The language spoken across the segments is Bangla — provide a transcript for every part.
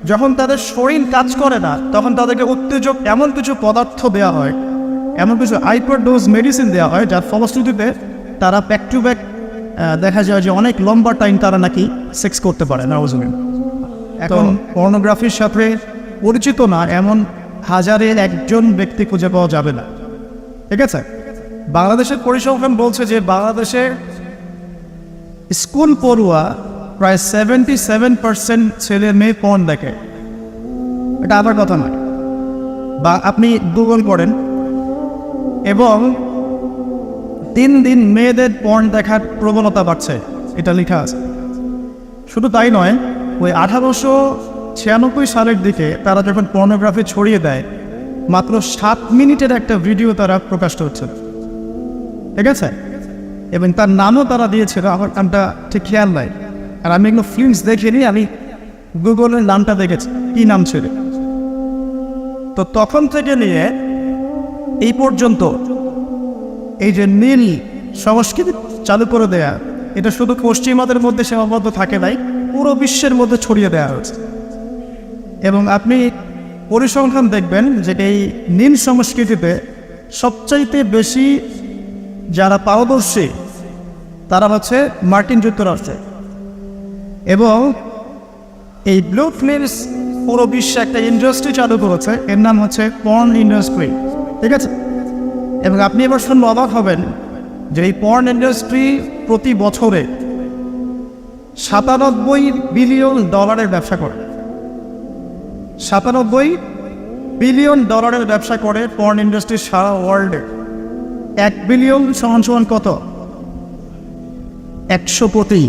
যখন তাদের শরীর কাজ করে না তখন তাদেরকে উত্তেজক এমন কিছু পদার্থ দেওয়া হয়, এমন কিছু হাইপারডোজ মেডিসিন দেওয়া হয়, যার ফলশ্রুতিতে তারা ব্যাক টু ব্যাক দেখা যায় যে অনেক লম্বা টাইম তারা নাকি সেক্স করতে পারে না। এখন পর্নোগ্রাফির সাথে পরিচিত না এমন হাজারের একজন ব্যক্তি খুঁজে পাওয়া যাবে না। ঠিক আছে, বাংলাদেশের পরিসংখ্যান বলছে যে বাংলাদেশে স্কুল পড়ুয়া প্রায় 77% ছেলে মেয়ে পর্ন দেখে। এটা আবার কথা নয়, বা আপনি গুগল করেন এবং দিন দিন মেয়েদের পর্ন দেখার প্রবণতা বাড়ছে, এটা লেখা আছে। শুধু তাই নয়, ওই 1896 সালের দিকে তারা যখন পর্নোগ্রাফি ছড়িয়ে দেয়, মাত্র 7 মিনিটের একটা ভিডিও তারা প্রকাশ করছে। ঠিক আছে, এবং তার নামও তারা দিয়েছিল, আমার নামটা ঠিক খেয়াল নাই, আর আমি এগুলো ফিল্মস দেখিনি, আমি গুগলের নামটা দেখেছি কী নাম ছিল। তো তখন থেকে নিয়ে এই পর্যন্ত এই যে নীল সংস্কৃতি চালু করে দেয়া, এটা শুধু পশ্চিমাদের মধ্যে সীমাবদ্ধ থাকে নাই, পুরো বিশ্বের মধ্যে ছড়িয়ে দেওয়া হয়েছে। এবং আপনি পরিসংখ্যান দেখবেন যে এই নীল সংস্কৃতিতে সবচাইতে বেশি যারা পারদর্শী তারা হচ্ছে মার্কিন যুক্তরাষ্ট্রে। এবং এই ব্লু ফিল্মস পুরো বিশ্বে একটা ইন্ডাস্ট্রি চালু করেছে, এর নাম হচ্ছে পর্ন ইন্ডাস্ট্রি। ঠিক আছে, এবং আপনি এবার শুনলে অবাক হবেন যে এই পর্ন ইন্ডাস্ট্রি প্রতি বছরে $97 বিলিয়ন ব্যবসা করে। $97 বিলিয়ন ব্যবসা করে পর্ন ইন্ডাস্ট্রি সারা ওয়ার্ল্ডে। 1 বিলিয়ন সমান কত? 100 কোটি।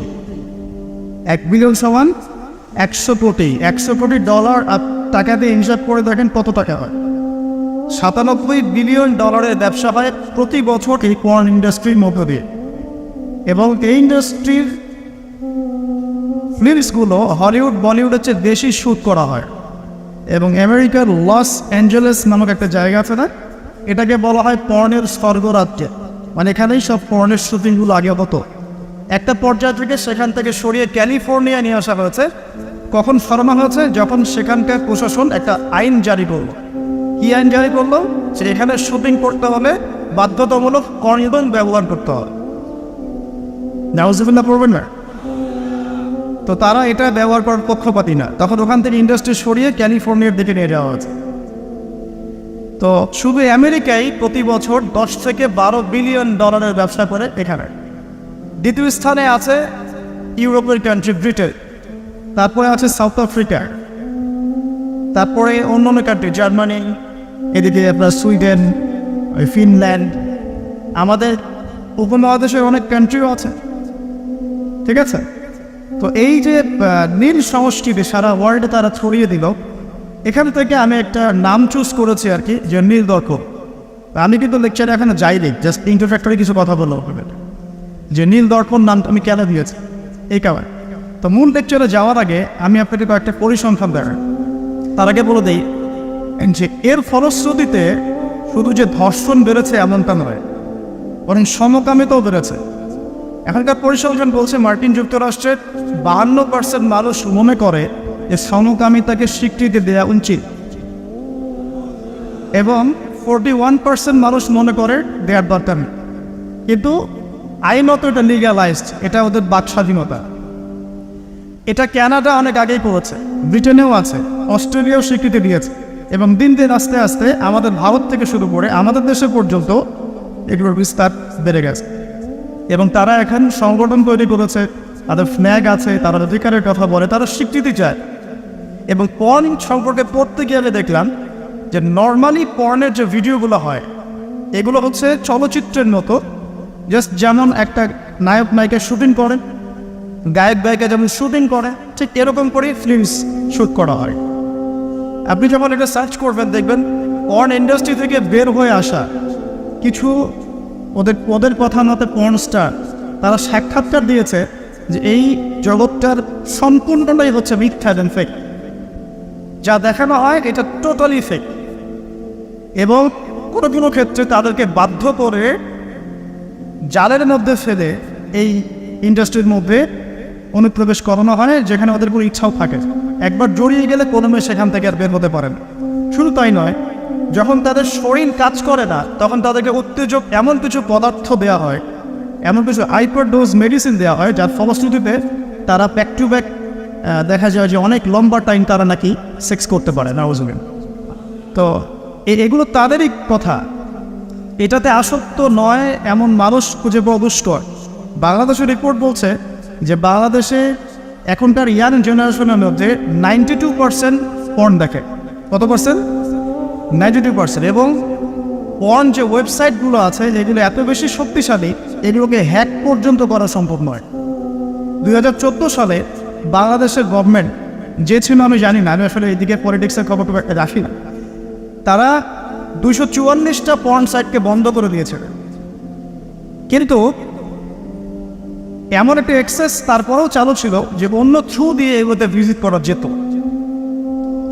1 বিলিয়ন সমান 100 কোটি। $100 কোটি টাকা দিয়ে হিসাব করে দেখেন কত টাকা হয়। $97 বিলিয়ন ব্যবসা হয় প্রতি বছর এই পর্ন ইন্ডাস্ট্রির মধ্য দিয়ে। এবং এই ইন্ডাস্ট্রির ফিল্মসগুলো হলিউড বলিউডের চেয়ে বেশি শ্যুট করা হয়। এবং আমেরিকার লস অ্যাঞ্জেলেস নামক একটা জায়গা আছে না, এটাকে বলা হয় পর্নের স্বর্গরাজ্য। মানে এখানেই সব পর্নের শুটিংগুলো আগে হতো। একটা পর্যায় থেকে সেখান থেকে সরিয়ে ক্যালিফোর্নিয়া নিয়ে আসা হয়েছে। কখন সরানো হয়েছে? যখন সেখানকার প্রশাসন একটা আইন জারি করলো। কি আইন জারি করলো? যে এখানে শুটিং করতে হলে বাধ্যতামূলক কন্ডোম ব্যবহার করতে হবে। নাউজুবিল্লাহ পড়বেন না? তো তারা এটা ব্যবহার করার পক্ষপাতী না, তখন ওখান থেকে ইন্ডাস্ট্রি সরিয়ে ক্যালিফোর্নিয়ার দিকে নিয়ে যাওয়া হয়েছে। তো শুধু আমেরিকায় প্রতি বছর 10 থেকে 12 বিলিয়ন ডলারের ব্যবসা করে এখানে। দ্বিতীয় স্থানে আছে ইউরোপের কান্ট্রি ব্রিটেন, তারপরে আছে সাউথ আফ্রিকা, তারপরে অন্যান্য কান্ট্রি জার্মানি, এদিকে আপনার সুইডেন, ফিনল্যান্ড, আমাদের উপমহাদেশে অনেক কান্ট্রিও আছে। ঠিক আছে, তো এই যে নীল সংস্কৃতি সারা ওয়ার্ল্ডে তারা ছড়িয়ে দিল, এখান থেকে আমি একটা নাম চুজ করেছি আর কি, যে নীল দর্পণ। আমি কিন্তু লেকচারে এখানে যাইনি, জাস্ট ইন্ট্রোডাক্টরি কিছু কথা বললাম যে নীল দর্পণ নামটা আমি কেন দিয়েছি এই কারণে। তো মূল লেকচারে যাওয়ার আগে আমি আপনাকে কয়েকটা পরিসংখ্যান দেখাই। তার আগে বলে দিই যে এর ফলশ্রুতিতে শুধু যে ধর্ষণ বেড়েছে এমনটা নয়, বরং সমকামিতাও বেড়েছে। এখনকার পরিসংখ্যান বলছে মার্কিন যুক্তরাষ্ট্রের 52% মানুষ মনে করে যে সমকামিতাকে স্বীকৃতি দেওয়া উচিত, এবং 41% মানুষ মনে করে দেওয়ার দরকার নেই। কিন্তু আইনত এটা লিগ্যালাইজড, এটা ওদের বাক স্বাধীনতা। এটা কানাডা অনেক আগেই করেছে, ব্রিটেনেও আছে, অস্ট্রেলিয়াও স্বীকৃতি দিয়েছে, এবং দিন দিন আস্তে আস্তে আমাদের ভারত থেকে শুরু করে আমাদের দেশে পর্যন্ত এগুলোর বিস্তার বেড়ে গেছে। এবং তারা এখন সংগঠন তৈরি করেছে, তাদের ফ্ল্যাগ আছে, তারা অধিকারের কথা বলে, তারা স্বীকৃতি চায়। এবং পর্ন সম্পর্কে পড়তে গিয়ে আমি দেখলাম যে নর্মালি পর্নের যে ভিডিওগুলো হয় এগুলো হচ্ছে চলচ্চিত্রের মতো, জাস্ট যেমন একটা নায়ক নায়িকা শুটিং করে, গায়ক গায়িকা যেমন শুটিং করে, ঠিক এরকম করেই ফিল্মস শ্যুট করা হয়। আপনি যখন এটা সার্চ করবেন দেখবেন পর্ন ইন্ডাস্ট্রি থেকে বের হয়ে আসা কিছু ওদের কথা মতে পর্ন স্টার, তারা সাক্ষাৎকার দিয়েছে যে এই জগৎটার সম্পূর্ণটাই হচ্ছে মিথ্যা এবং ফেক। যা দেখানো হয় এটা টোটালি ফেক। এবং কোনো কোনো ক্ষেত্রে তাদেরকে বাধ্য করে জালের মধ্যে ফেলে এই ইন্ডাস্ট্রির মধ্যে অনুপ্রবেশ করানো হয়, যেখানে ওদের কোনো ইচ্ছাও থাকে। একবার জড়িয়ে গেলে কোনো মেয়ে সেখান থেকে আর বের হতে পারে না। শুধু তাই নয়, যখন তাদের শরীর কাজ করে না, তখন তাদেরকে উত্তেজক এমন কিছু পদার্থ দেওয়া হয়, এমন কিছু হাইপারডোজ মেডিসিন দেওয়া হয়, যার ফলশ্রুতিতে তারা ব্যাক টু ব্যাক দেখা যায় যে অনেক লম্বা টাইম তারা নাকি সেক্স করতে পারে নাউজুবিন। তো এগুলো তাদেরই কথা, এটাতে আসক্ত নয় এমন মানুষ খুঁজে পাওয়া দুষ্কর। বাংলাদেশের রিপোর্ট বলছে যে বাংলাদেশে এখনকার ইয়াং জেনারেশনের মধ্যে 92% পর্ন দেখে। কত পার্সেন্ট? 92%। এবং পর্ন যে ওয়েবসাইটগুলো আছে, যেগুলো এত বেশি শক্তিশালী, এগুলোকে হ্যাক পর্যন্ত করা সম্ভব নয়। 2014 সালে বাংলাদেশের গভর্নমেন্ট যে ছিল, আমি জানি না, আমি আসলে এইদিকে পলিটিক্সের খবর খুব একটা রাখি না, তারা 244টা পর্ন সাইটকে বন্ধ করে দিয়েছে। কিন্তু এমন একটা অ্যাক্সেস তারপরেও চালু ছিল যে অন্য থ্রু দিয়ে এগুলোতে ভিজিট করা যেত।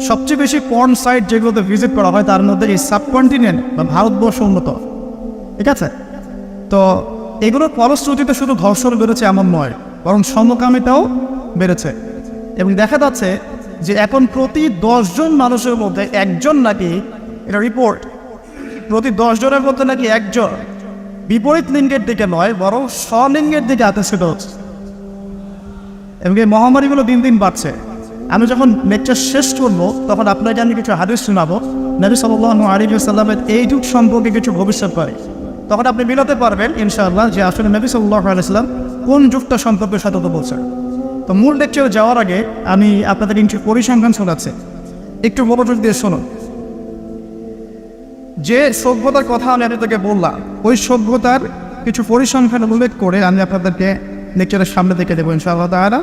সবচেয়ে বেশি পর্ন সাইট যেগুলোতে ভিজিট করা হয় তার মধ্যে এই সাবকন্টিনেন্ট বা ভারতবর্ষ উন্নত, ঠিক আছে? তো এগুলোর ফলশ্রুতিতে শুধু ধর্ষণ বেড়েছে এমন নয়, বরং সমকামিতাও বেড়েছে। এবং দেখা যাচ্ছে যে এখন প্রতি 10 জন মানুষের মধ্যে একজন নাকি, এটা রিপোর্ট, প্রতি 10 জনের মধ্যে নাকি একজন বিপরীত লিঙ্গের দিকে নয় বরং স্বলিঙ্গের দিকে আকর্ষিত হচ্ছে। এবং এই মহামারীগুলো দিন দিন বাড়ছে। আমি যখন লেকচার শেষ করবো তখন আপনাকে আমি কিছু হাদিস শোনাবো নবী সাল্লাল্লাহু আলাইহি ওয়াসাল্লামের এই যুগ সম্পর্কে কিছু ভবিষ্যৎবাণী। তখন আপনি মিলাতে পারবেন ইনশাআল্লাহ যে আসলে নবী সাল্লাল্লাহু আলাইহি ওয়াসাল্লাম কোন যুগটা সম্পর্কে সতর্ক বলছেন। তো মূল লেকচারে যাওয়ার আগে আমি আপনাদের কিছু পরিসংখ্যান শোনাচ্ছি, একটু মনোযোগ দিয়ে শুনুন। যে সভ্যতার কথা আমি আপনাদেরকে বললাম, ওই সভ্যতার কিছু পরিসংখ্যান উল্লেখ করে আমি আপনাদেরকে লেকচারের সামনে দেখে দেবো ইনশাআল্লাহ তাআলা।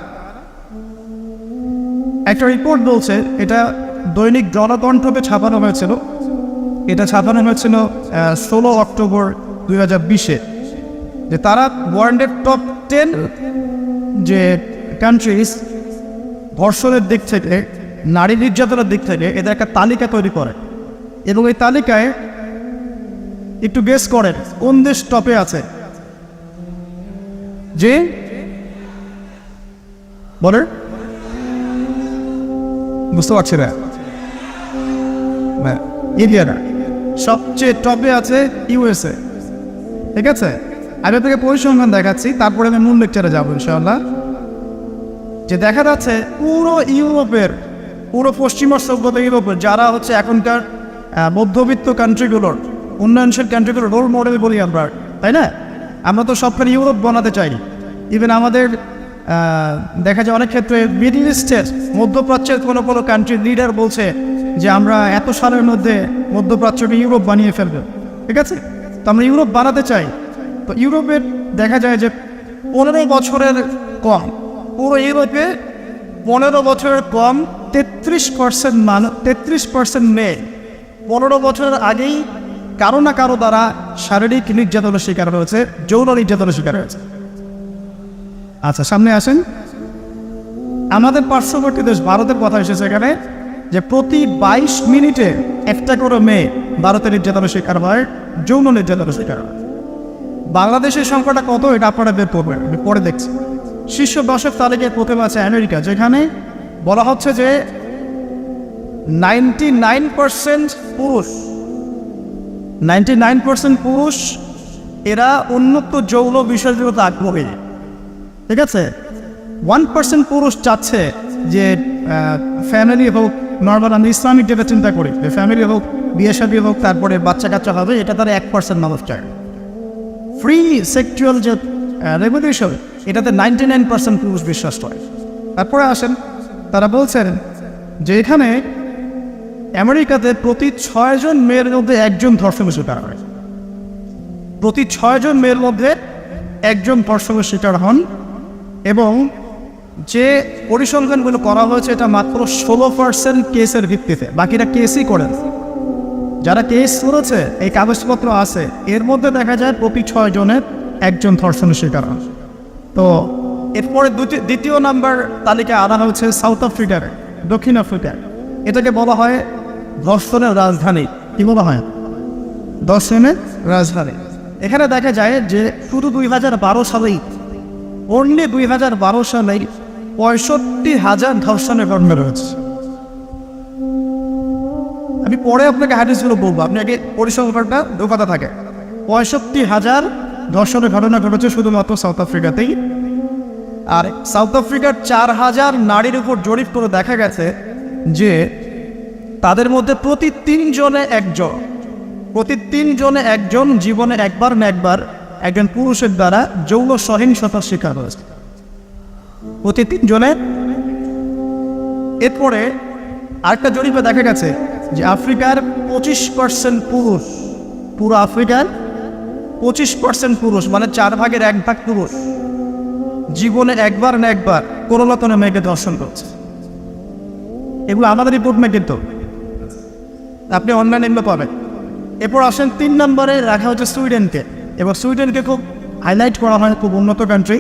একটা রিপোর্ট বলছে, এটা দৈনিক জনকণ্ঠকে ছাপানো হয়েছিল। এটা ছাপানো হয়েছিল 16 অক্টোবর 2020-এ, যে তারা ওয়ার্ল্ডের টপ 10 যে কান্ট্রিজ ধর্ষণের দিক থেকে, নারী নির্যাতনের দিক থেকে এদের একটা তালিকা তৈরি করে। এবং এই তালিকায় একটু গেস করেন কোন দেশ টপে আছে? যে বলেন, বুঝতে পারছি না, ইন্ডিয়ানা সবচেয়ে টপে আছে ইউএসএ, ঠিক আছে? আমি আপনাকে পরিসংখ্যান দেখাচ্ছি, তারপরে আমি মূল লেকচারে যাবো ইনশাআল্লাহ। যে দেখা যাচ্ছে পুরো ইউরোপের, পুরো পশ্চিমা সভ্যতা ইউরোপের যারা হচ্ছে এখনকার মধ্যবিত্ত কান্ট্রিগুলোর, উন্নয়নশীল কান্ট্রিগুলোর রোল মডেল বলি আমরা, তাই না? আমরা তো সবখানে ইউরোপ বানাতে চাই। ইভেন আমাদের দেখা যায় অনেক ক্ষেত্রে মিডল ইস্টের, মধ্যপ্রাচ্যের কোনো কোনো কান্ট্রির লিডার বলছে যে আমরা এত সালের মধ্যে মধ্যপ্রাচ্যকে ইউরোপ বানিয়ে ফেলবে, ঠিক আছে? তো আমরা ইউরোপ বানাতে চাই। তো ইউরোপের দেখা যায় যে 15 বছরের কম, পুরো ইউরোপে 15 বছরের কম 33% মেয়ে 15 বছরের আগেই কারো না কারো দ্বারা শারীরিক নির্যাতনের শিকার হয়েছে, যৌন নির্যাতনের শিকার হয়েছে। আচ্ছা, সামনে আসেন। আমাদের পার্শ্ববর্তী দেশ ভারতের কথা এসেছে এখানে, যে প্রতি 22 মিনিটে একটা করে মেয়ে ভারতের নির্যাতনের শিকার হয়, যৌন নির্যাতনের শিকার হয়। বাংলাদেশের সংখ্যাটা কত এটা আপনারা বের করবেন, আমি পরে দেখছি। শীর্ষ 10 তালিকায় প্রথমে আছে আমেরিকা, যেখানে বলা হচ্ছে যে 99% পুরুষ, 99% পুরুষ এরা উন্নত যৌন বিষয়গুলোতে আগ্রহী, ঠিক আছে? 1% পুরুষ চাচ্ছে যে ফ্যামিলি হোক, নর্মাল আমি ইসলামিক যেটা চিন্তা করি, যে ফ্যামিলি হোক, বিয়ে শাদী হোক, তারপরে বাচ্চা কাচ্চা হবে, এটা তারা 1% মানুষ চায়। ফ্রি সেক্সুয়াল যে রেভলিউশন, এটাতে 99% পুরুষ বিশ্বাস করে। তারপরে আসেন, তারা বলছেন যে এখানে আমেরিকাতে প্রতি 6 জন মেয়ের মধ্যে একজন ধর্ষণের শিকার হয়। প্রতি 6 জন মেয়ের মধ্যে একজন ধর্ষণের শিকার হন। এবং যে পরিসংখ্যানগুলো করা হয়েছে এটা মাত্র 16% কেসের ভিত্তিতে, বাকিরা কেসই করেন। যারা কেস করেছে, এই কাগজপত্র আছে, এর মধ্যে দেখা যায় প্রতি 6 জনের একজন ধর্ষণের শিকার হন। তো এরপরে দ্বিতীয় নাম্বার তালিকায় আনা হয়েছে সাউথ আফ্রিকার, দক্ষিণ আফ্রিকার। এটাকে বলা হয় ধর্ষণের রাজধানী। কি বলা হয়? ধর্ষণের রাজধানী। এখানে দেখা যায় যে শুধু 2012 সালেই, অনলি 2012 সালেই 65,000 ধর্ষণের ঘটনা রয়েছে। আমি পরে আপনাকে হাদিসগুলো বলবো, আপনি আগে পরিসংখ্যানটা দোকাতে থাকে। 65,000 ধর্ষণের ঘটনা ঘটেছে শুধুমাত্র সাউথ আফ্রিকাতেই। আর সাউথ আফ্রিকার 4,000 নারীর উপর জরিপ করে দেখা গেছে যে তাদের মধ্যে প্রতি 3 জনে একজন জীবনে একবার না একবার একজন পুরুষের দ্বারা যৌন সহিংসতার শিকার হয়েছে, প্রতি 3 জনে। এরপরে আরেকটা জরিপে দেখা গেছে যে আফ্রিকার 25% পুরুষ, পুরো আফ্রিকার 25% পুরুষ, মানে 4 ভাগের 1 ভাগ পুরুষ জীবনে একবার না একবার কোনো না কোনো মেয়েকে ধর্ষণ করছে। এগুলো আমাদের রিপোর্ট না, কিন্তু আপনি অনলাইনে এগুলো পাবেন। এরপর আসেন 3 নম্বরে রাখা হচ্ছে সুইডেনকে, এবং সুইডেনকে খুব হাইলাইট করা হয়, খুব উন্নত কান্ট্রি।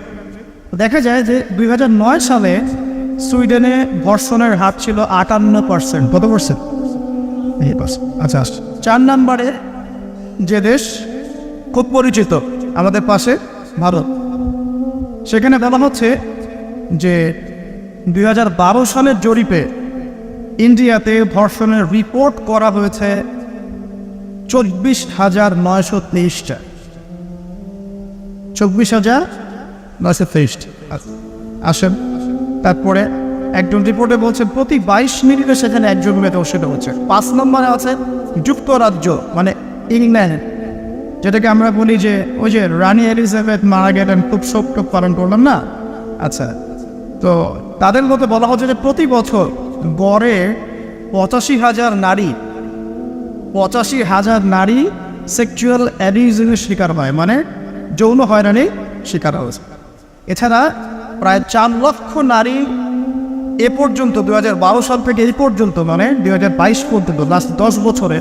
দেখা যায় যে 2009 সালে সুইডেনে ধর্ষণের হার ছিল 58%। কত পার্সেন্ট? আচ্ছা। 4 নম্বরে যে দেশ খুব পরিচিত আমাদের পাশে, ভারত, সেখানে বলা হচ্ছে যে 2012 সালের জরিপে ইন্ডিয়াতে ধর্ষণের রিপোর্ট করা হয়েছে 24,923টা। 24,923। আসেন, তারপরে একজন রিপোর্টে বলছে প্রতি 22 মিনিটে সেখানে একজন মেয়ে ধর্ষিত হচ্ছে। 5 নম্বরে আছে যুক্তরাজ্য, মানে ইংল্যান্ড, যেটাকে আমরা বলি যে ওই যে রানী এলিজাবেথ মারা গেলেন, খুব শোক পালন করলাম না। আচ্ছা, তো তাদের মধ্যে বলা হচ্ছে যে প্রতি বছর গড়ে 85,000 নারী সেক্সুয়াল অ্যাবিউজের শিকার হয়, মানে যৌন হয়রানির শিকার হয়েছে। এছাড়া প্রায় 4 লক্ষ নারী এ পর্যন্ত 2012 সাল থেকে এই পর্যন্ত, মানে 2022 পর্যন্ত, লাস্ট 10 বছরে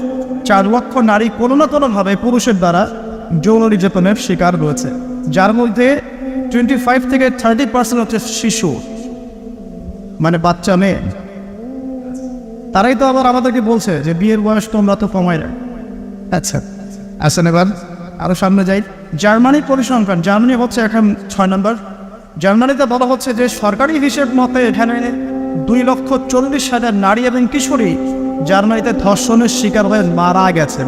4 লক্ষ নারী কোনো না কোনোভাবে পুরুষের দ্বারা যৌন নির্যাতনের শিকার রয়েছে, যার মধ্যে 25 থেকে 30% হচ্ছে শিশু, মানে বাচ্চা মেয়ে। তারাই তো আবার আমাদেরকে বলছে যে বিয়ের বয়স তোমরা তো কমাই না। আচ্ছা, আসেন এবার আরও সামনে যাই। জার্মানির পরিসংখ্যান, জার্মানি হচ্ছে এখন 6 নম্বর। জার্মানিতে বলা হচ্ছে যে সরকারি হিসেব মতে এখানে 2,40,000 নারী এবং কিশোরী জার্মানিতে ধর্ষণের শিকার হয়ে মারা গেছে,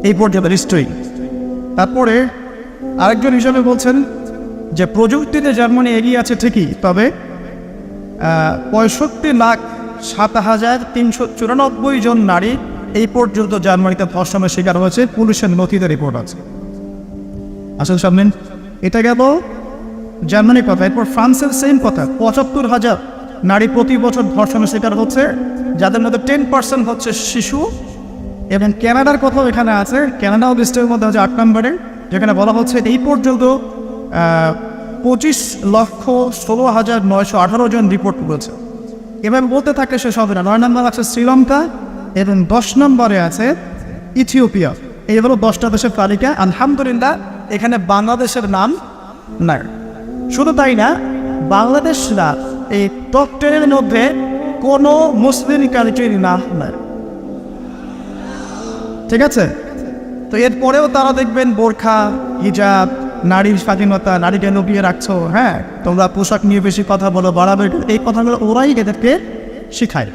এই পর্যন্ত হিস্ট্রি। তারপরে আরেকজন হিসাবে বলছেন যে প্রযুক্তিতে জার্মানি এগিয়ে আছে ঠিকই, তবে 65,07,394 জন নারী এই পর্যন্ত জার্মানিতে ধর্ষণের শিকার হয়েছে, পুলিশের নথিতে রিপোর্ট আছে। আসলে সামনে এটা গেল জার্মানির কথা। এরপর ফ্রান্সের সেম কথা, 75,000 নারী প্রতি বছর ধর্ষণের শিকার হচ্ছে, যাদের মধ্যে 10% হচ্ছে শিশু। এবং কানাডার কথাও এখানে আছে, কানাডাও লিস্টের মধ্যে হচ্ছে 8 নম্বরে, যেখানে বলা হচ্ছে এই পর্যন্ত 25,16,918 জন রিপোর্ট করেছে। এবার বলতে থাকলে শেষ হবে না। 9 নম্বর আছে শ্রীলঙ্কা, এবং 10 নম্বরে আছে ইথিওপিয়া। এই হলো 10টা দেশের তালিকা। আলহামদুলিল্লাহ এখানে বাংলাদেশের নাম নাই। শুধু তাই না, বাংলাদেশরা এই টপ 10 এর মধ্যে কোনো মুসলিম কান্ট্রির নাম নাই, ঠিক আছে? তো এরপরেও তারা দেখবেন বোরখা, হিজাব, নারীর স্বাধীনতা, নারীকে লুকিয়ে রাখছো, হ্যাঁ তোমরা পোশাক নিয়ে বেশি কথা বলো, বাড়াবে, এই কথাগুলো ওরাই এদেরকে শিখায়।